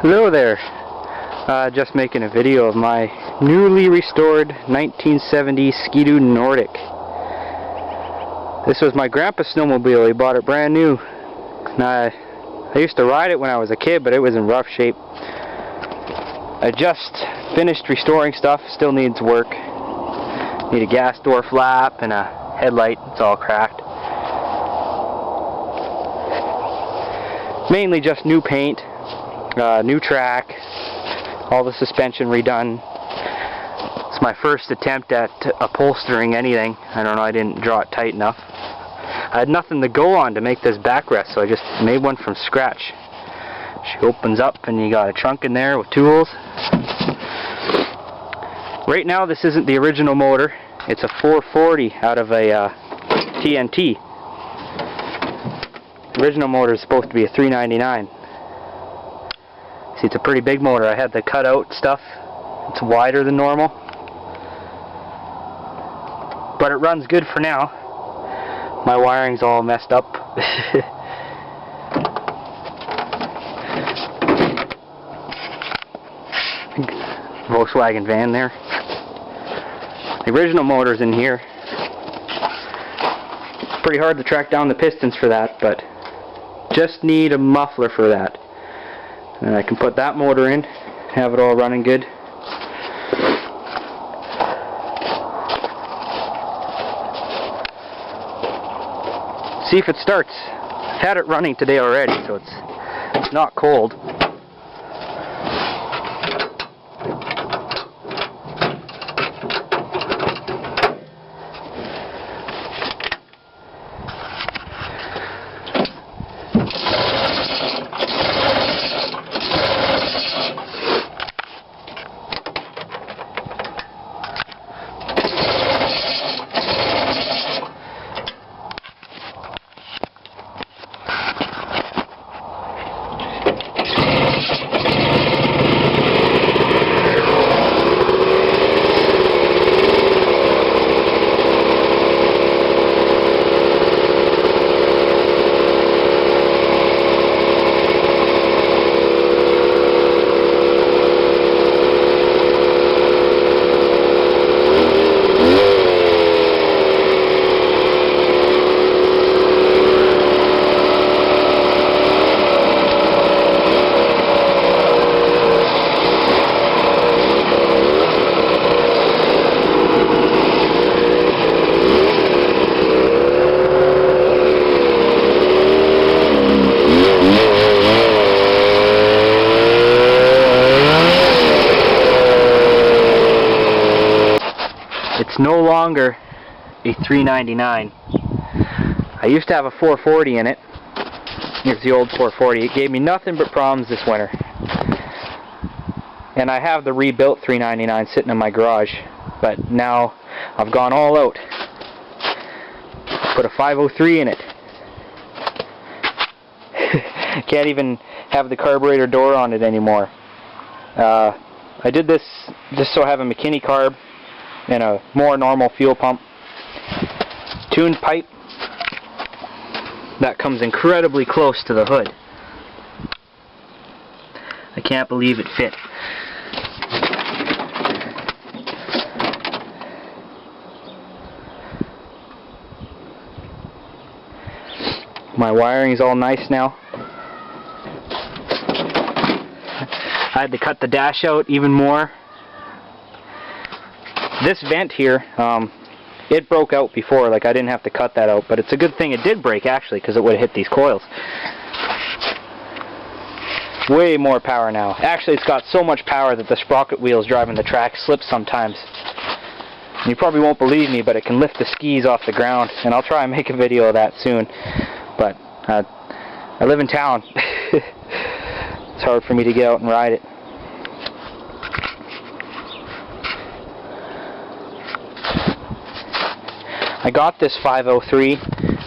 Hello there. Just making a video of my newly restored 1970 Doo Nordic. This was my grandpa's snowmobile. He bought it brand new. I used to ride it when I was a kid, but it was in rough shape. I just finished restoring stuff. Still needs work. Need a gas door flap and a headlight. It's all cracked. Mainly just new paint. New track, all the suspension redone. It's my first attempt at upholstering anything. I don't know, I didn't draw it tight enough. I had nothing to go on to make this backrest, so I just made one from scratch. She opens up and you got a trunk in there with tools. Right now this isn't the original motor. It's a 440 out of a TNT. The original motor is supposed to be a 399. See, it's a pretty big motor. I had the cutout stuff. It's wider than normal. But it runs good for now. My wiring's all messed up. Volkswagen van there. The original motor's in here. Pretty hard to track down the pistons for that, but just need a muffler for that. And I can put that motor in, have it all running good. See if it starts. I've had it running today already, so it's not cold. It's no longer a 399. I used to have a 440 in it. Here's the old 440. It gave me nothing but problems this winter. And I have the rebuilt 399 sitting in my garage. But now I've gone all out. Put a 503 in it. Can't even have the carburetor door on it anymore. I did this just so I have a McKinney carb and a more normal fuel pump. Tuned pipe that comes incredibly close to the hood. I can't believe it fit. My wiring's all nice now. I had to cut the dash out even more. This vent here, it broke out before, like I didn't have to cut that out, but it's a good thing it did break actually, because it would have hit these coils. Way more power now. Actually, it's got so much power that the sprocket wheels driving the track slip sometimes. You probably won't believe me, but it can lift the skis off the ground, and I'll try and make a video of that soon. But I live in town. It's hard for me to get out and ride it. I got this 503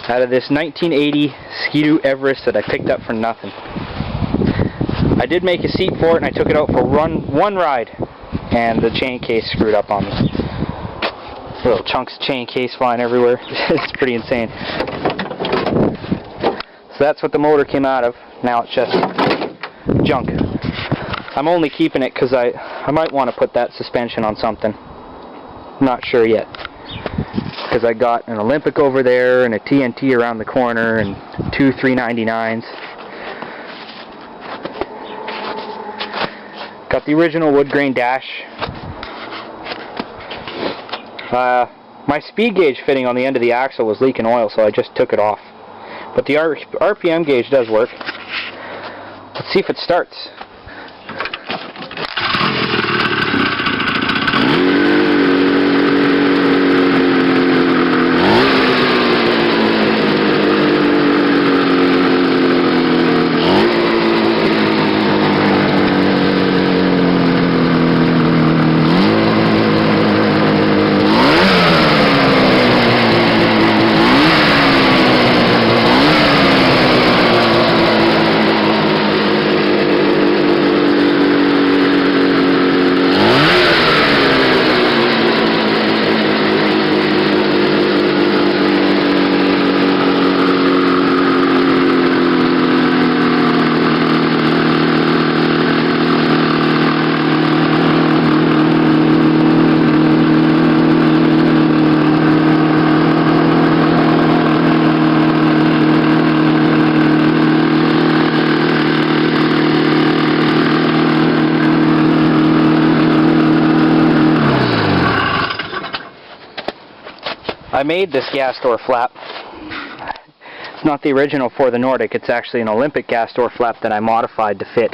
out of this 1980 Ski-Doo Everest that I picked up for nothing. I did make a seat for it and I took it out for one ride and the chain case screwed up on me. Little chunks of chain case flying everywhere. It's pretty insane. So that's what the motor came out of. Now it's just junk. I'm only keeping it because I might want to put that suspension on something. Not sure yet. Because I got an Olympic over there and a TNT around the corner and two 399s. Got the original wood grain dash. My speed gauge fitting on the end of the axle was leaking oil, so I just took it off. But the RPM gauge does work. Let's see if it starts. I made this gas door flap. It's not the original for the Nordic, it's actually an Olympic gas door flap that I modified to fit.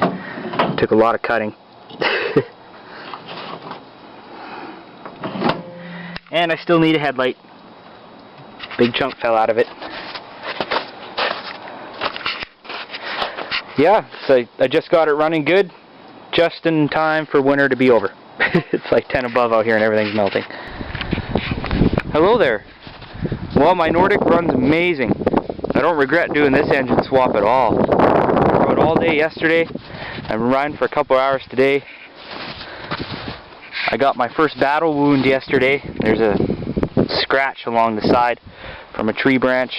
Took a lot of cutting. And I still need a headlight. Big chunk fell out of it. Yeah, so I just got it running good, just in time for winter to be over. It's like 10 above out here and everything's melting. Hello there. Well, my Nordic runs amazing. I don't regret doing this engine swap at all. I rode all day yesterday. I'm riding for a couple hours today. I got my first battle wound yesterday. There's a scratch along the side from a tree branch.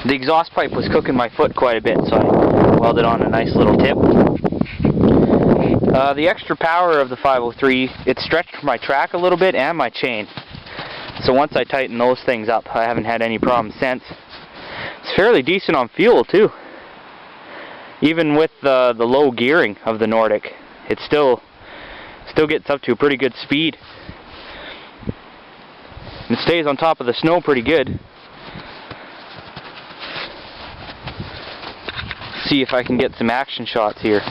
The exhaust pipe was cooking my foot quite a bit, so I welded on a nice little tip. The extra power of the 503, it stretched my track a little bit and my chain. So once I tighten those things up, I haven't had any problems since. It's fairly decent on fuel too. Even with the low gearing of the Nordic, it still gets up to a pretty good speed. It stays on top of the snow pretty good. See if I can get some action shots here.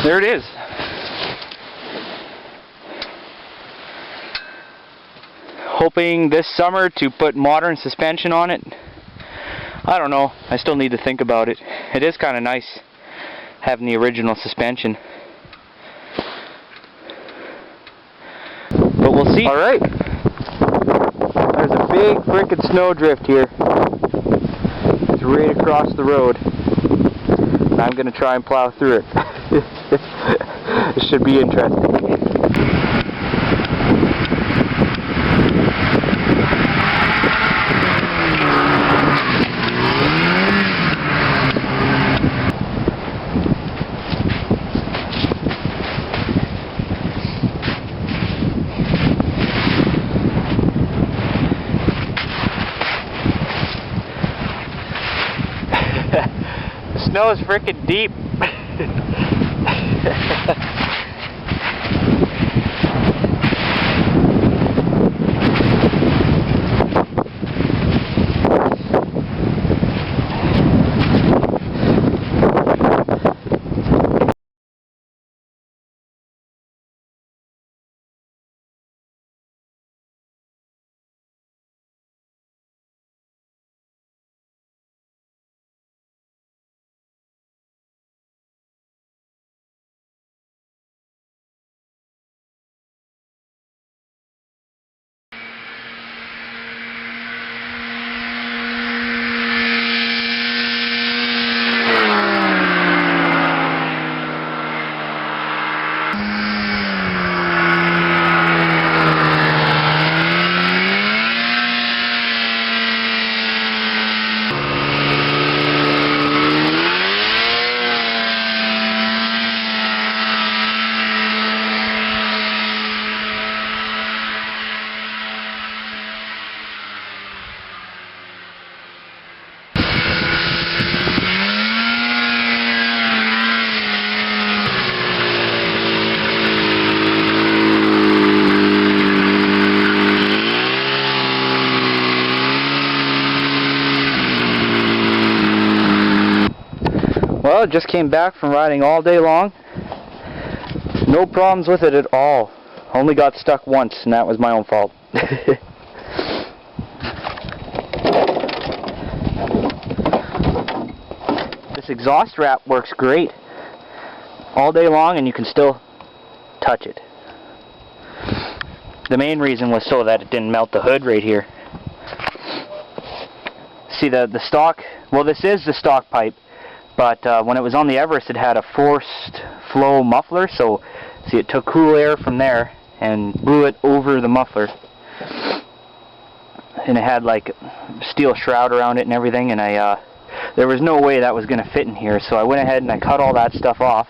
There it is. Hoping this summer to put modern suspension on it. I don't know. I still need to think about it. It is kind of nice having the original suspension. But we'll see. Alright. big frickin' snowdrift here. It's right across the road. And I'm gonna try and plow through it. This should be interesting. The snow is frickin' deep. Well, just came back from riding all day long. No problems with it at all. Only got stuck once, and that was my own fault. This exhaust wrap works great all day long, and you can still touch it. The main reason was so that it didn't melt the hood right here. See, the stock, well, this is the stock pipe, but when it was on the Everest, it had a forced flow muffler, so see, it took cool air from there and blew it over the muffler, and it had like a steel shroud around it and everything, and there was no way that was going to fit in here, so I went ahead and I cut all that stuff off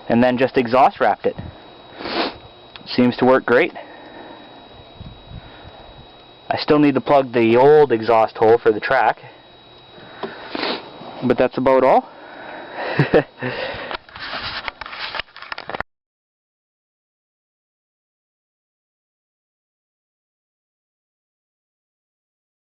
and then just exhaust wrapped it. Seems to work great. I still need to plug the old exhaust hole for the track, but that's about all.